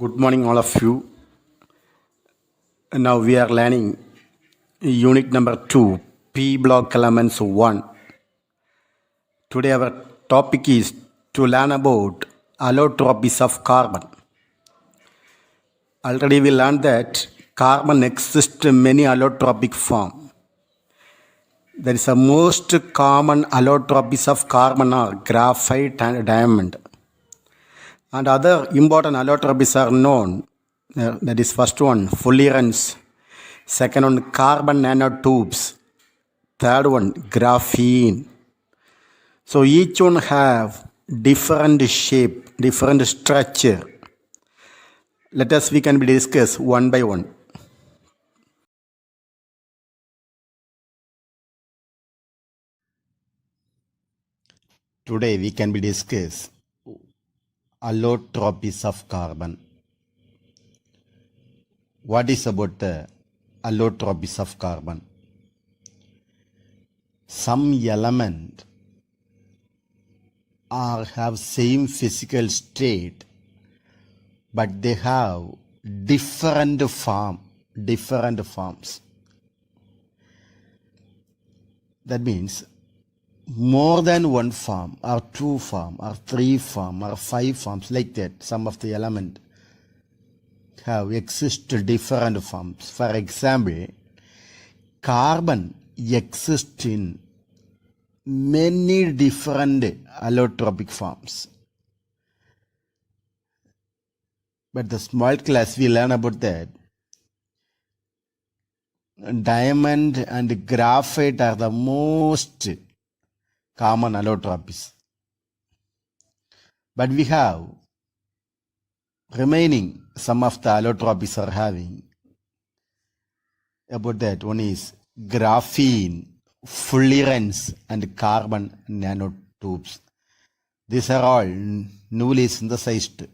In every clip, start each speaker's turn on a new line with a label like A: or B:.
A: Good morning, all of you. Now we are learning unit number 2, P block elements 1. Today our topic is to learn about allotropes of carbon. Already we learned that carbon exists in many allotropic form. There is a most common allotropes of carbon are graphite and diamond. And other important allotropes are known. That is first one, fullerenes. Second one, carbon nanotubes. Third one, graphene. So each one have different shape, different structure. We can discuss one by one. Today we can discuss allotropes of carbon. What is about the allotropes of carbon? Some element have same physical state, but they have different forms. That means more than one form, or two form, or three form, or five forms, like that. Some of the element have exist different forms. For example, carbon exists in many different allotropic forms. But the small class we learn about that. Diamond and graphite are the most common allotropes. But we have remaining some of the allotropes are having. About that, one is graphene, fullerenes, and carbon nanotubes. These are all newly synthesized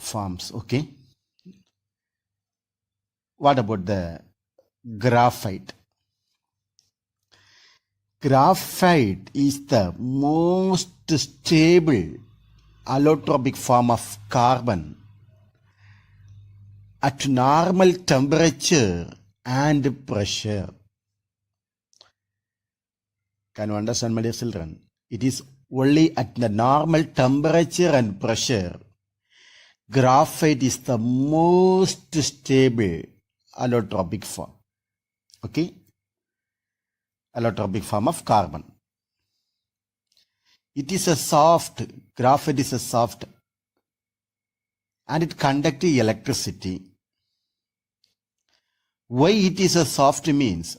A: forms. Okay. What about the graphite? Graphite is the most stable allotropic form of carbon at normal temperature and pressure. Can you understand, my dear children? It is only at the normal temperature and pressure. Graphite is the most stable allotropic form. Okay? Allotropic form of carbon. It is a soft, graphite is a soft, and it conducts electricity. Why it is a soft means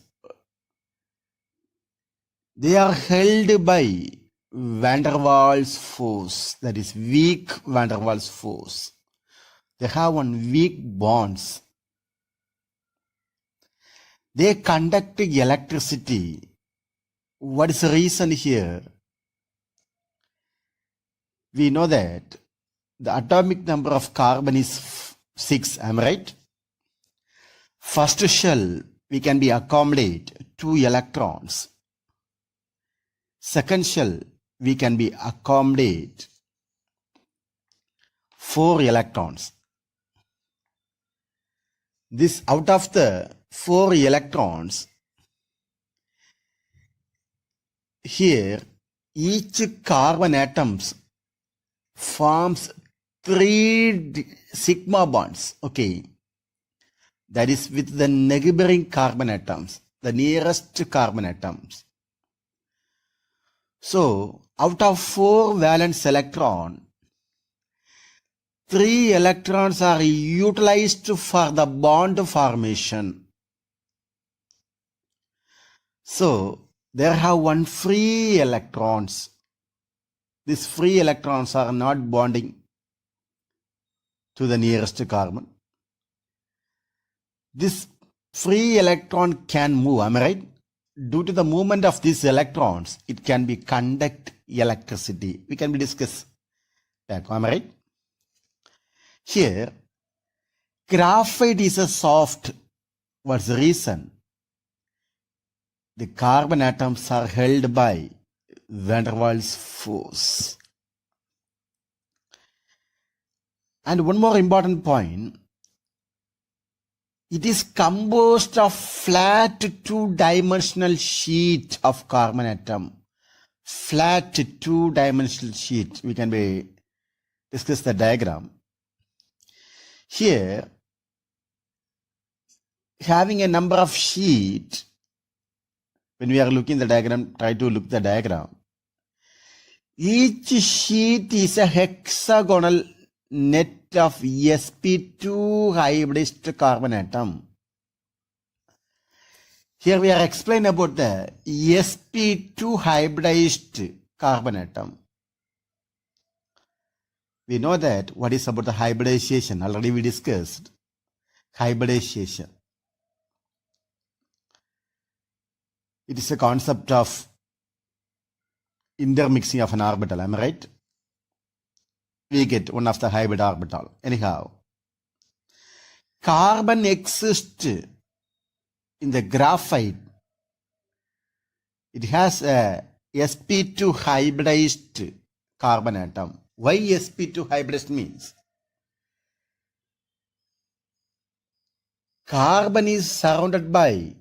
A: they are held by van der Waals force, that is weak van der Waals force. They have one weak bonds. They conduct electricity. What is the reason here? We know that the atomic number of carbon is 6, am I right? First shell, we can be accommodate 2 electrons. Second shell, we can be accommodate 4 electrons. This out of the 4 electrons, here each carbon atoms forms 3 sigma bonds. Okay. That is with the neighboring carbon atoms, the nearest carbon atoms. So, out of 4 valence electrons, 3 electrons are utilized for the bond formation. So, there have 1 free electrons. These free electrons are not bonding to the nearest carbon. This free electron can move, am I right? Due to the movement of these electrons, it can be conduct electricity. We can discuss that, am I right? Here, graphite is a soft. What's the reason? The carbon atoms are held by van der Waals force.
B: And one more important point, it is composed of flat two-dimensional sheet of carbon atom. Flat two-dimensional sheet. We can discuss the diagram. Here, having a number of sheets, when we are looking the diagram, try to look the diagram. Each sheet is a hexagonal net of sp2 hybridized carbon atom. Here we are explaining about the sp2 hybridized carbon atom. We know that what is about the hybridization. Already we discussed hybridization. It is a concept of intermixing of an orbital. Am I right? We get one of the hybrid orbital. Anyhow, carbon exists in the graphite. It has a sp2 hybridized carbon atom. Why sp2 hybridized means? Carbon is surrounded by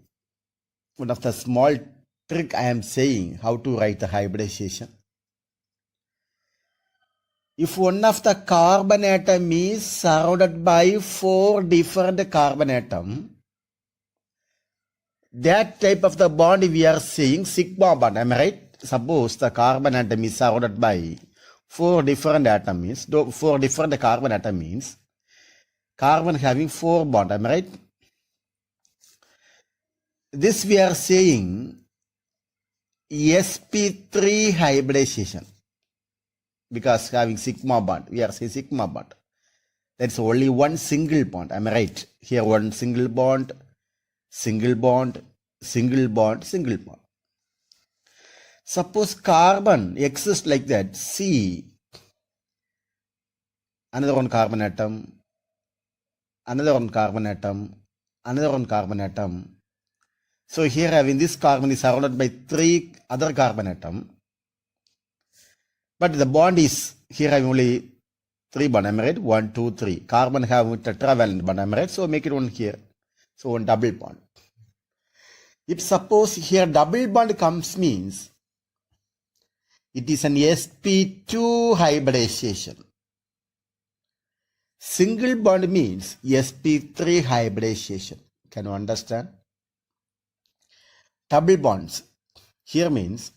B: one of the small trick I am saying how to write the hybridization. If one of the carbon atom is surrounded by 4 different carbon atom, that type of the bond we are saying sigma bond. Am I right? Suppose the carbon atom is surrounded by 4 different atoms. 4 different carbon atom means carbon having 4 bond. Am I right? This we are saying sp3 hybridization. Because having sigma bond, we are saying sigma bond. That's only one single bond. Am I right? Here one single bond, single bond, single bond, single bond. Suppose carbon exists like that. See, another one carbon atom, another one carbon atom, another one carbon atom. So here having this carbon is surrounded by 3 other carbon atom. But the bond is, here having only 3 bond, am I right? 1, 2, 3. Carbon have tetravalent bond, am I right? So make it one here. So one double bond. If suppose here double bond comes means, it is an sp2 hybridization. Single bond means sp3 hybridization. Can you understand? Double bonds. Here means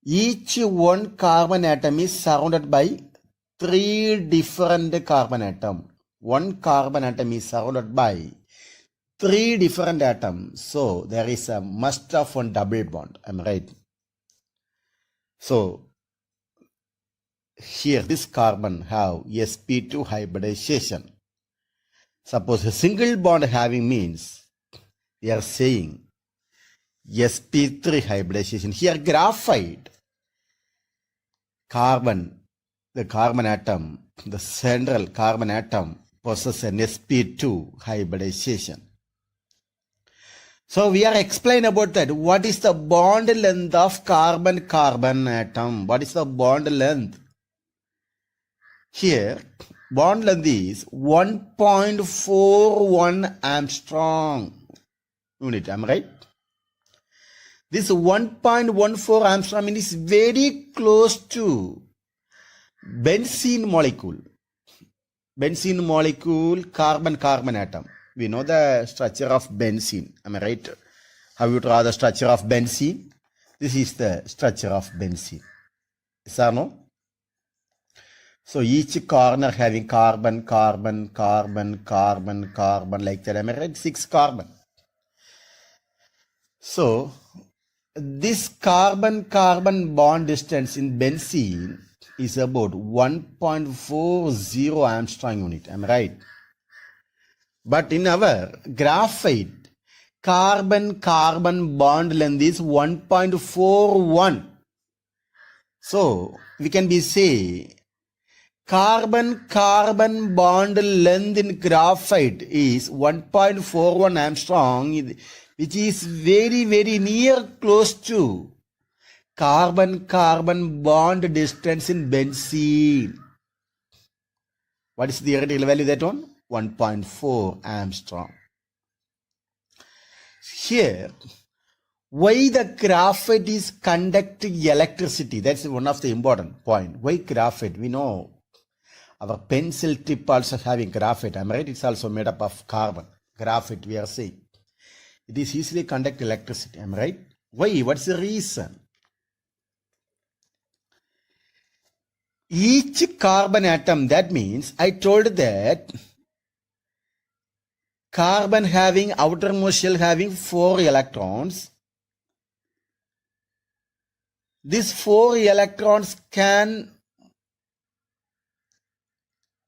B: each one carbon atom is surrounded by 3 different carbon atom. One carbon atom is surrounded by 3 different atoms. So there is a must of one double bond. Am I right? So here this carbon have sp2 hybridization. Suppose a single bond having means we are saying sp3 hybridization. Here graphite, carbon, the carbon atom, the central carbon atom possesses an sp2 hybridization. So we are explaining about that. What is the bond length of carbon-carbon atom? What is the bond length? Here, bond length is 1.41 Armstrong unit. Am I right? This 1.14 Armstrong is very close to benzene molecule. Benzene molecule, carbon-carbon atom. We know the structure of benzene. Am I right? How you draw the structure of benzene? This is the structure of benzene. Yes or no? So each corner having carbon, carbon, carbon, carbon, carbon like that. Am I right? 6 carbon. So this carbon-carbon bond distance in benzene is about 1.40 Armstrong unit. Am I right? But in our graphite, carbon-carbon bond length is 1.41. So we can be say carbon-carbon bond length in graphite is 1.41 Armstrong, which is very, very near close to carbon-carbon bond distance in benzene. What is the theoretical value that one? 1.4 Armstrong. Here, why the graphite is conducting electricity? That's one of the important point. Why graphite? We know our pencil tip also having graphite. Am I right? It's also made up of carbon. Graphite, we are saying. It is easily conduct electricity. Am I right? Why? What's the reason? Each carbon atom, that means I told that carbon having outermost shell having 4 electrons. These 4 electrons can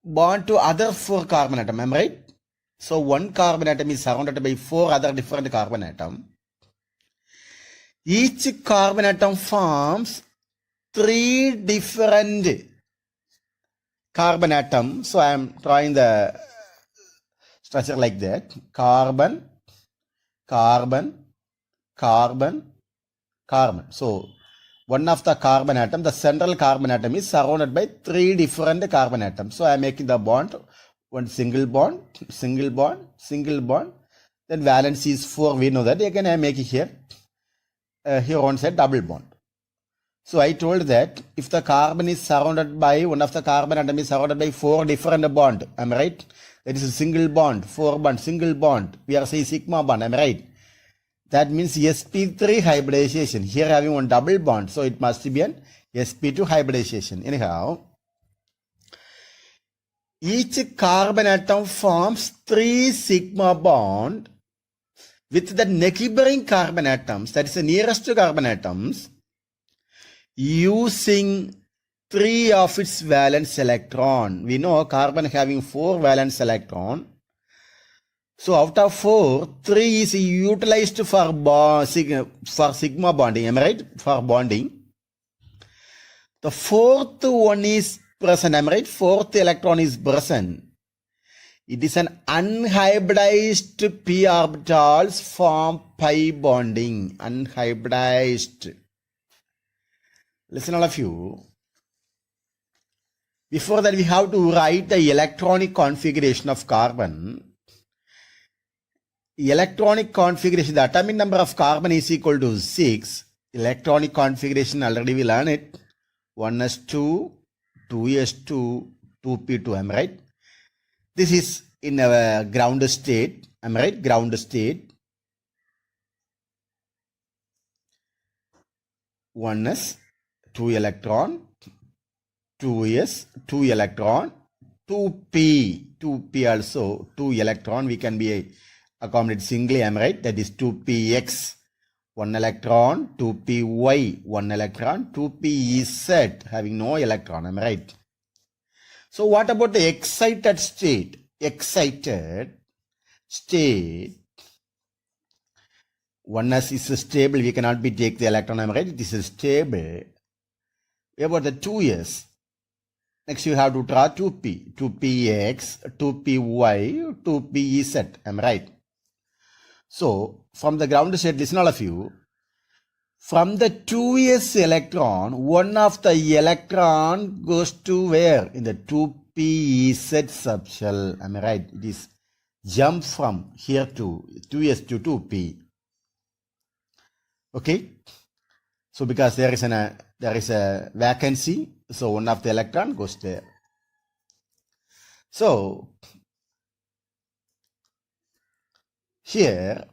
B: bond to other 4 carbon atom. Am I right? So one carbon atom is surrounded by 4 other different carbon atom. Each carbon atom forms 3 different carbon atom. So I am drawing the structure like that. Carbon, carbon, carbon, carbon. So one of the carbon atom, the central carbon atom is surrounded by 3 different carbon atoms. So I am making the bond, one single bond, single bond, single bond. Then valence is 4. We know that. Again I am making here. Here on side double bond. So I told that if the carbon is surrounded by, one of the carbon atom is surrounded by 4 different bond, am I right? That is a single bond, 4 bond, single bond. We are saying sigma bond, am I right? That means sp3 hybridization. Here having one double bond, so it must be an sp2 hybridization. Anyhow, each carbon atom forms 3 sigma bond with the neighboring carbon atoms, that is the nearest carbon atoms, using 3 of its valence electron. We know carbon having 4 valence electron. So out of 4, 3 is utilized for sigma bonding. Am I right? For bonding. The 4th one is present. Am I right? 4th electron is present. It is an unhybridized p orbitals form pi bonding. Unhybridized. Listen all of you. Before that we have to write the electronic configuration of carbon. Electronic configuration, the atomic number of carbon is equal to 6. Electronic configuration already we learned it. 1s2, 2s2, 2p2. Am I right? This is in a ground state. Am I right? Ground state. 1s, 2 electron, 2s, 2 electron, 2p also, 2 electron. We can be accommodate singly, am I right? That is 2px, 1 electron, 2py, 1 electron, 2pz, having no electron, am I right? So what about the excited state? Excited state, 1s is stable, we cannot be take the electron, am I right? This is stable. What about the 2s? Next you have to draw 2p, 2px, 2py, 2pz, am I right? So, from the ground state, listen all of you, from the 2s electron, one of the electron goes to where? In the 2pz subshell, am I right? It is jump from here to 2s to 2p. Okay? So, because there is a vacancy, so one of the electron goes there. So, here,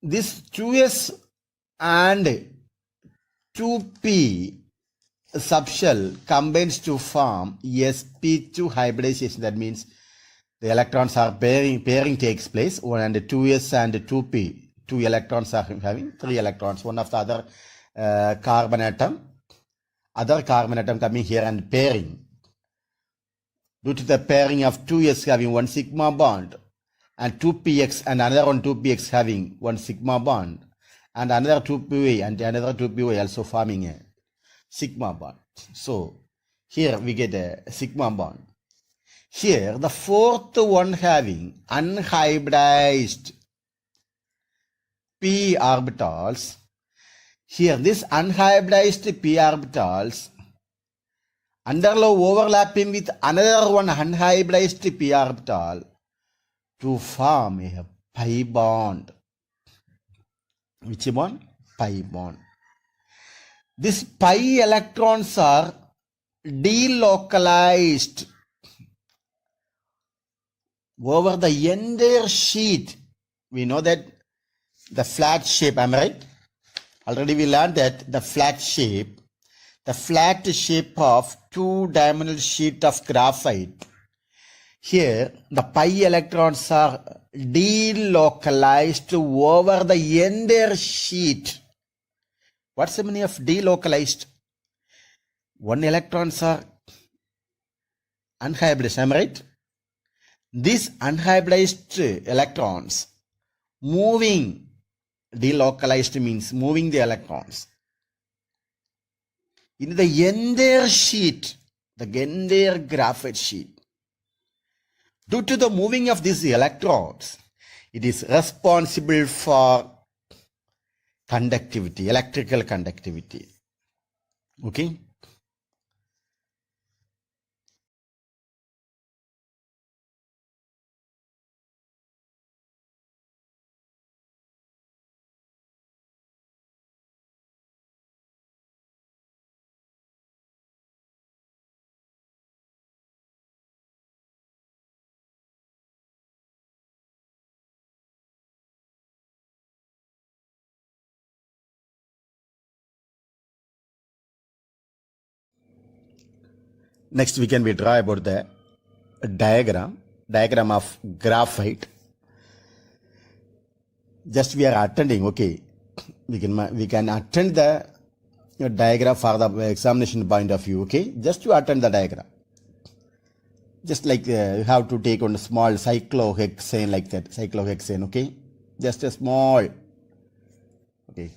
B: this 2s and 2p subshell combines to form sp2 hybridization. That means the electrons are pairing takes place, and 2s and 2p, 2 electrons are having 3 electrons. One of the other carbon atom coming here and pairing. Due to the pairing of 2s having 1 sigma bond and 2px and another one 2px having 1 sigma bond and another 2py and another 2py also forming a sigma bond. So here we get a sigma bond. Here the 4th one having unhybridized p orbitals. Here this unhybridized p orbitals undergo overlapping with another one unhybridized p orbital to form a pi bond. Which bond? Pi bond. These pi electrons are delocalized over the entire sheet. We know that the flat shape, am I right? Already we learned that the flat shape of two-dimensional sheet of graphite. Here, the pi electrons are delocalized over the entire sheet. What's the meaning of delocalized? One electrons are unhybridized, am I right? These unhybridized electrons moving, delocalized means moving the electrons in the entire sheet, the entire graphite sheet. Due to the moving of these electrons, it is responsible for conductivity, electrical conductivity. Okay. Next we can draw about the diagram of graphite. Just we are attending, okay. We can attend the diagram for the examination point of view, okay. Just to attend the diagram. Just like you have to take on a small cyclohexane like that, cyclohexane, okay. Just a small, okay.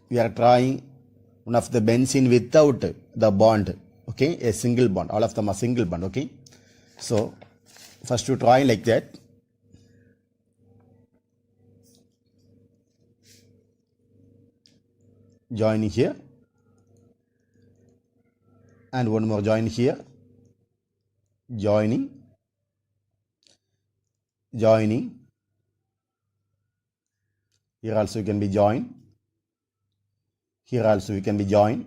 B: We are trying one of the benzene without the bond, okay, a single bond. All of them are single bond, okay. So first you try like that. Joining here and one more join here, joining, here also you can be joined, here also you can be joined,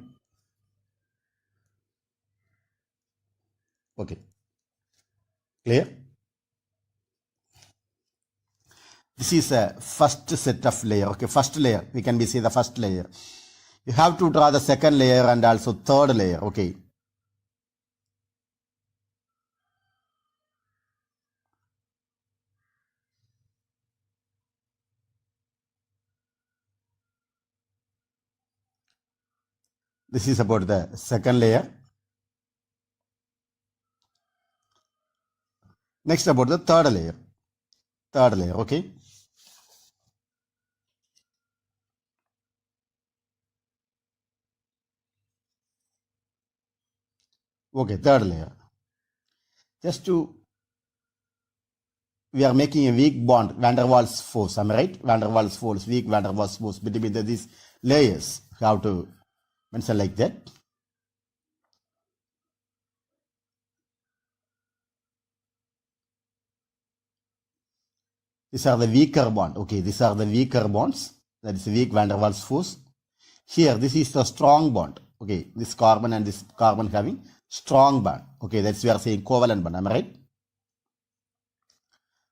B: okay, clear? This is a first set of layer, okay, first layer, we can be see the first layer. You have to draw the second layer and also third layer, okay. This is about the second layer. Next about the third layer, okay. Okay, third layer. Just to, we are making a weak bond, van der Waals force, am I right? Van der Waals force, weak van der Waals force between these layers. You have to mention like that. These are the weaker bond, okay, these are the weaker bonds, that is weak van der Waals force. Here, this is the strong bond, okay, this carbon and this carbon having strong bond, okay, that's we are saying covalent bond, am I right?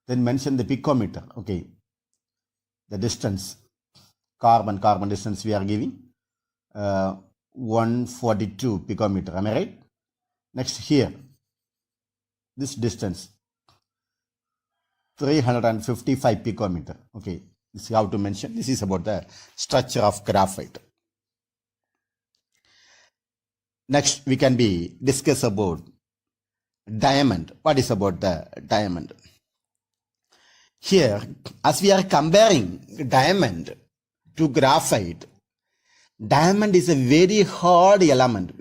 B: Then mention the picometer, okay, the distance, carbon distance we are giving 142 picometer, am I right? Next here, this distance 355 picometer, okay, this is how to mention. This is about the structure of graphite. Next we can be discuss about diamond. What is about the diamond? Here, as we are comparing diamond to graphite, diamond is a very hard element,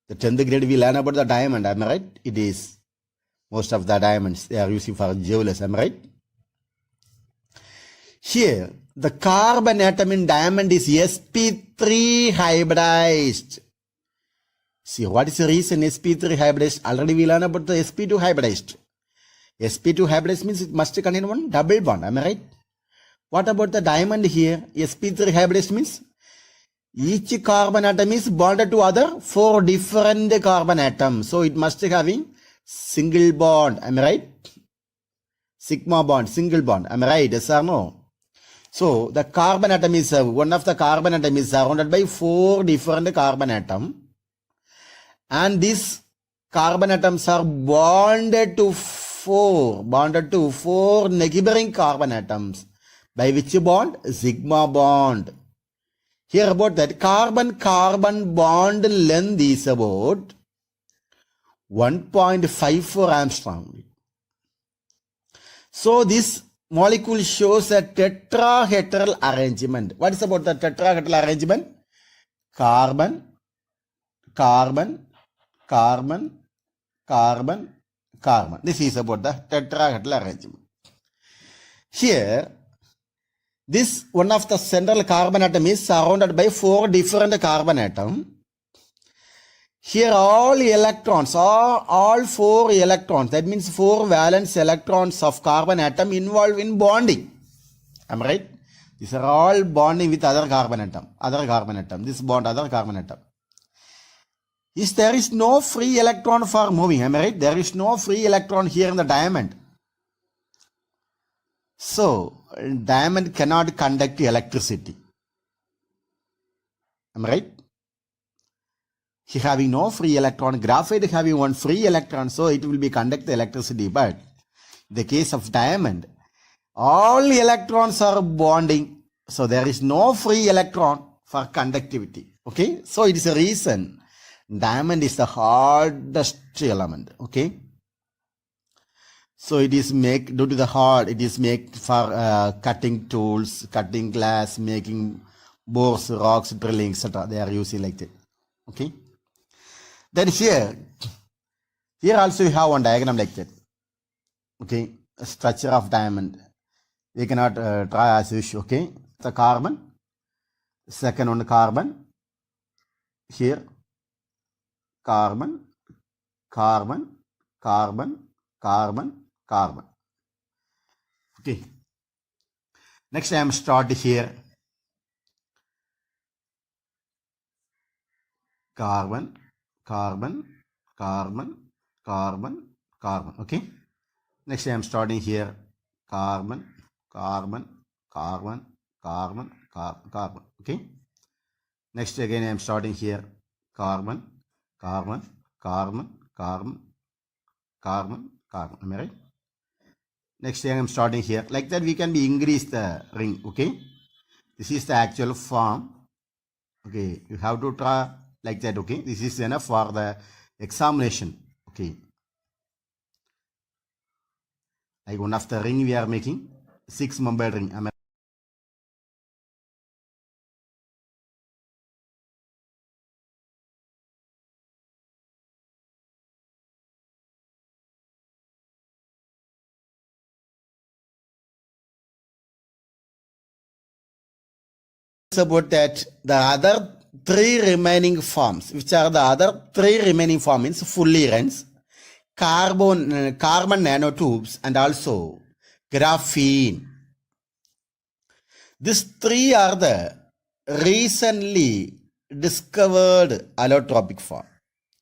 B: The 10th grade we learn about the diamond, am I right? It is, most of the diamonds they are using for jewelers, am I right? Here, the carbon atom in diamond is sp3 hybridized. See, what is the reason sp3 hybridized? Already we learned about the sp2 hybridized. sp2 hybridized means it must contain one double bond. Am I right? What about the diamond here? sp3 hybridized means each carbon atom is bonded to other 4 different carbon atoms. So it must having single bond. Am I right? Sigma bond, single bond. Am I right? Yes or no? So the carbon atom is, one of the carbon atom is surrounded by 4 different carbon atoms. And these carbon atoms are bonded to 4 neighboring carbon atoms. By which bond? Sigma bond. Here about that carbon-carbon bond length is about 1.54 angstrom. So this molecule shows a tetrahedral arrangement. What is about the tetrahedral arrangement? Carbon, carbon, carbon, carbon, carbon. This is about the tetrahedral arrangement. Here, this one of the central carbon atom is surrounded by 4 different carbon atoms. Here all electrons, all 4 electrons, that means 4 valence electrons of carbon atom involved in bonding. Am I right? These are all bonding with other carbon atom. This bond, other carbon atom. There is no free electron for moving. Am I right? There is no free electron here in the diamond. So, diamond cannot conduct electricity. Am I right? He having no free electron, graphite having one free electron, so it will be conduct the electricity. But in the case of diamond, all electrons are bonding, so there is no free electron for conductivity. Okay, so it is a reason diamond is the hardest element. Okay. So it is make, due to the hard, it is made for cutting tools, cutting glass, making bores, rocks, drilling, etc. They are using like that. Okay. Then here also you have one diagram like that. Okay. A structure of diamond. We cannot try as usual. Okay. The carbon. Second one carbon. Here. Carbon. Carbon. Carbon. Carbon. Carbon. Okay. Next I am start here. Carbon, carbon, carbon, carbon, carbon. Okay. Next I am starting here. Carbon, carbon, carbon, carbon, carbon, carbon. Okay. Next again I am starting here. Carbon, carbon, carbon, carbon, carbon, carbon. Am I right? Next I am starting here. Like that we can be increase the ring. Okay. This is the actual form. Okay. You have to try like that. Okay. This is enough for the examination. Okay. Like one of the ring we are making 6-membered ring. Am I about that the other 3 remaining forms, which are the other 3 remaining forms, means fullerenes, carbon nanotubes, and also graphene. These 3 are the recently discovered allotropic form.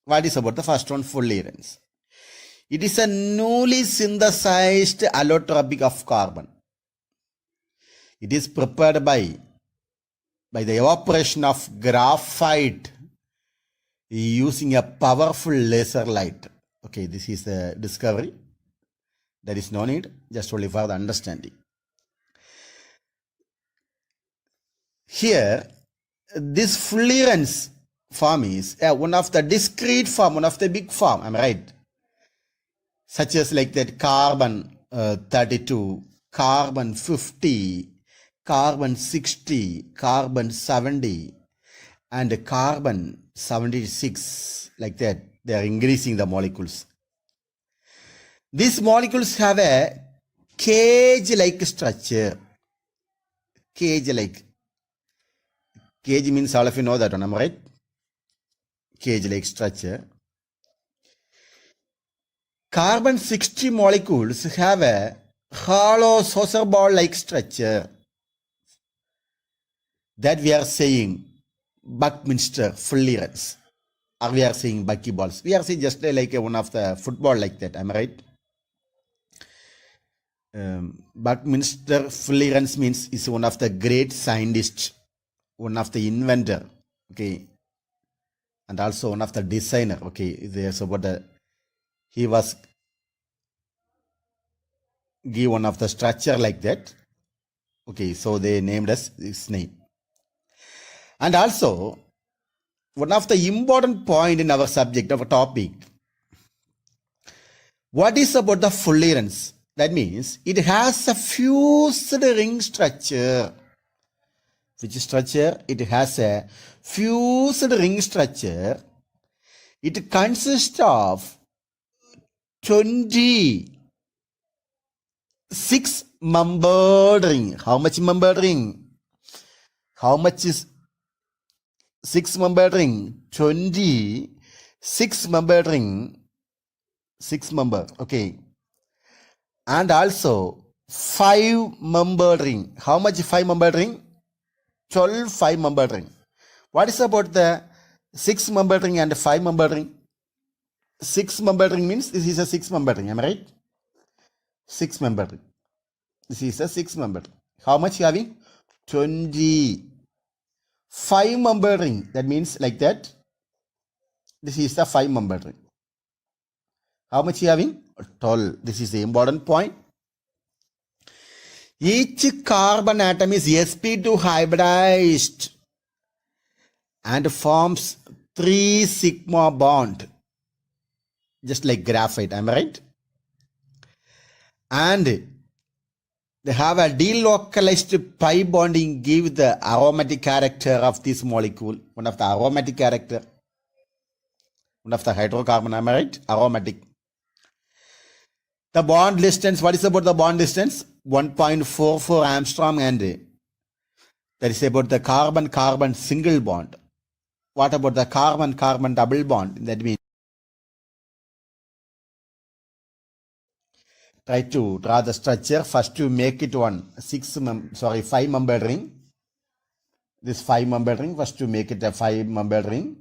B: What is about the first one? Fullerenes. It is a newly synthesized allotropic of carbon. It is prepared by the evaporation of graphite using a powerful laser light. Okay, this is the discovery. There is no need, just only for the understanding. Here, this fullerenes form is one of the discrete form, one of the big form. Am I right? Such as like that carbon 32, carbon 50, carbon 60, carbon 70, and carbon 76, like that. They are increasing the molecules. These molecules have a cage-like structure. Cage-like. Cage means all of you know that one, am I right? cage-like structure. Carbon 60 molecules have a hollow saucer ball-like structure that we are saying Buckminster fullerens, or we are saying buckyballs. We are saying just like one of the football like that. Am I right? Buckminster fullerens means is one of the great scientists, one of the inventor, okay, and also one of the designer. Okay, there's about the he was give one of the structure like that. Okay, so they named us his name. And also, one of the important point in our subject, our topic, what is about the fullerens? That means it has a fused ring structure. Which structure? It has a fused ring structure. It consists of 26 membered ring. How much membered ring? How much is 6 membered ring? 26 membered ring. 6 member. Okay. And also 5 membered ring. How much 5 membered ring? 12 5 membered ring. What is about the 6 membered ring and 5 membered ring? 6 membered ring means this is a 6 membered ring. Am I right? 6 membered ring. This is a 6 membered ring. How much you having? 20. 5 membered ring. That means like that. This is the 5 membered ring. How much you having? 12. This is the important point. Each carbon atom is sp2 hybridized and forms 3 sigma bond, just like graphite. Am I right? And they have a delocalized pi bonding, give the aromatic character of this molecule. One of the aromatic character, one of the hydrocarbon. Am I right? Aromatic. The bond distance, what is about the bond distance? 1.44 Armstrong, and that is about the carbon-carbon single bond. What about the carbon-carbon double bond? That means try to draw the structure. First to make it 5 membered ring. This 5 membered ring, first to make it a 5 membered ring.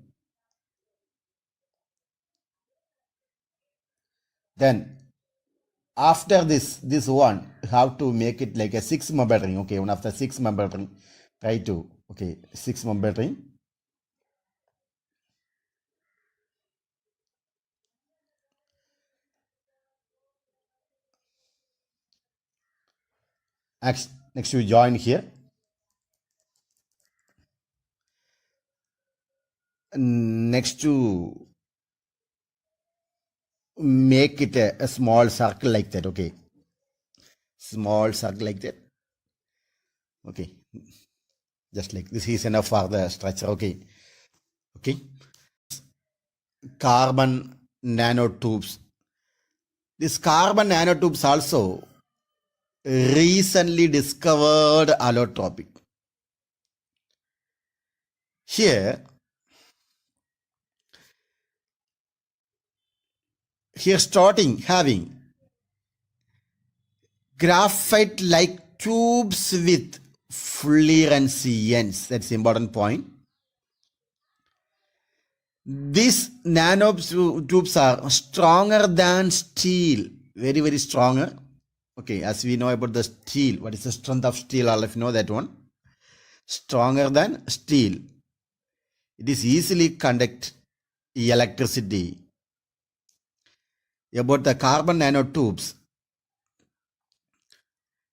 B: Then after this one, you have to make it like a 6 membered ring. Okay, one of the 6 membered ring. Try to, okay, 6 membered ring. Next you join here. Next to make it a small circle like that. Okay, small circle like that. Okay, just like this is enough for the structure. Okay, carbon nanotubes. This carbon nanotubes also recently discovered allotropic. Here starting having graphite like tubes with fullerens ends. That's the important point. These nanotubes are stronger than steel. Very, very stronger. Okay, as we know about the steel, what is the strength of steel? All of you know that one. Stronger than steel. It is easily conduct electricity. About the carbon nanotubes,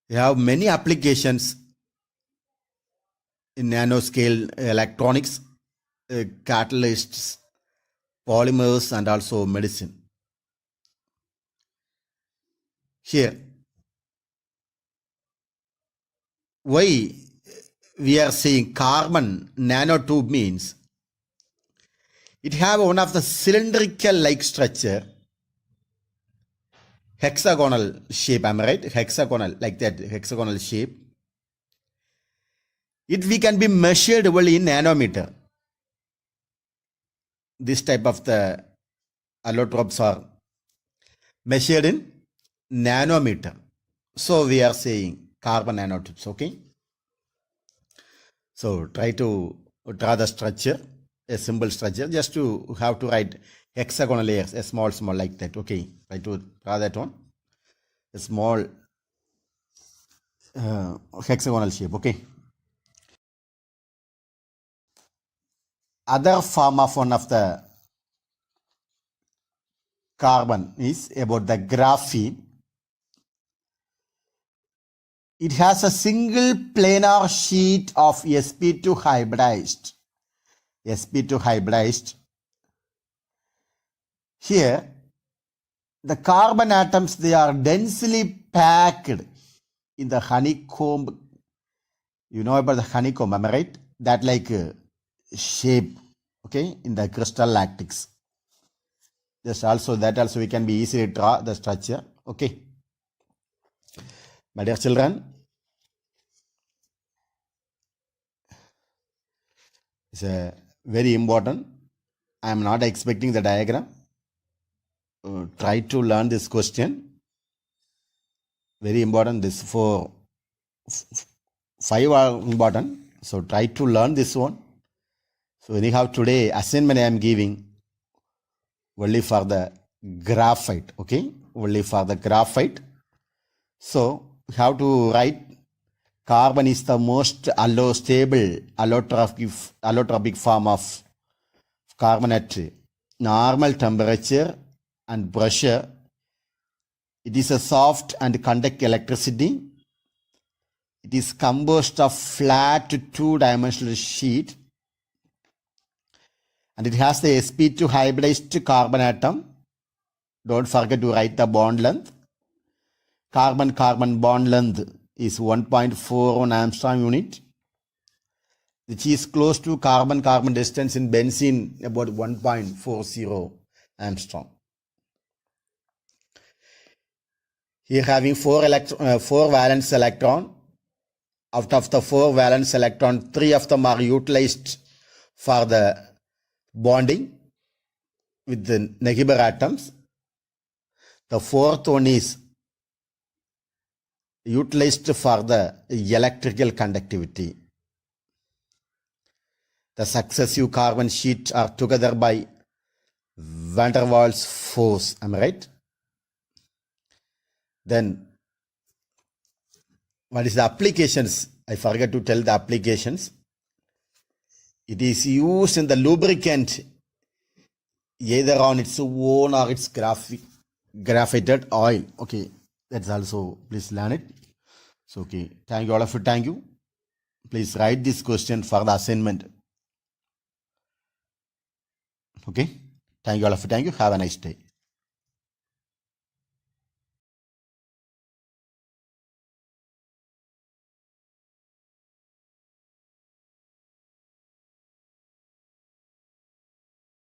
B: they have many applications in nanoscale electronics, catalysts, polymers, and also medicine. Here, why we are saying carbon nanotube means it have one of the cylindrical like structure, hexagonal shape. Am I right? Hexagonal, like that, hexagonal shape. It we can be measured only in nanometer. this type of the allotropes are measured in nanometer. So we are saying carbon nanotubes, okay? So try to draw the structure, a simple structure, just to have to write hexagonal layers, a small like that, okay? Try to draw that one, a small hexagonal shape, okay? Other form of one of the carbon is about the graphene. It has a single planar sheet of sp2 hybridized. sp2 hybridized. Here, the carbon atoms, they are densely packed in the honeycomb. You know about the honeycomb, am I right? That like shape, okay, in the crystal lattice. Just also that also we can be easily draw the structure, okay. My dear children, it's very important. I am not expecting the diagram. Try to learn this question. Very important. This 5 are important. So try to learn this one. So anyhow, today assignment I am giving only for the graphite. Okay, only for the graphite. So we have to write carbon is the most stable allotropic form of carbon at normal temperature and pressure. It is a soft and conduct electricity. It is composed of flat two-dimensional sheet, and it has the sp2 hybridized carbon atom. Don't forget to write the bond length. Carbon-carbon bond length is 1.41 Armstrong unit, which is close to carbon-carbon distance in benzene, about 1.40 Armstrong. Here having 4 valence electron. Out of the 4 valence electron, 3 of them are utilized for the bonding with the neighbor atoms. The 4th one is utilized for the electrical conductivity. The successive carbon sheets are together by van der Waals force. Am I right? Then what is the applications? I forgot to tell the applications. It is used in the lubricant either on its own or its graphited oil. Okay, that's also, please learn it. So okay, thank you all of you. Thank you. Please write this question for the assignment. Okay, thank you all of you. Thank you. Have a nice day.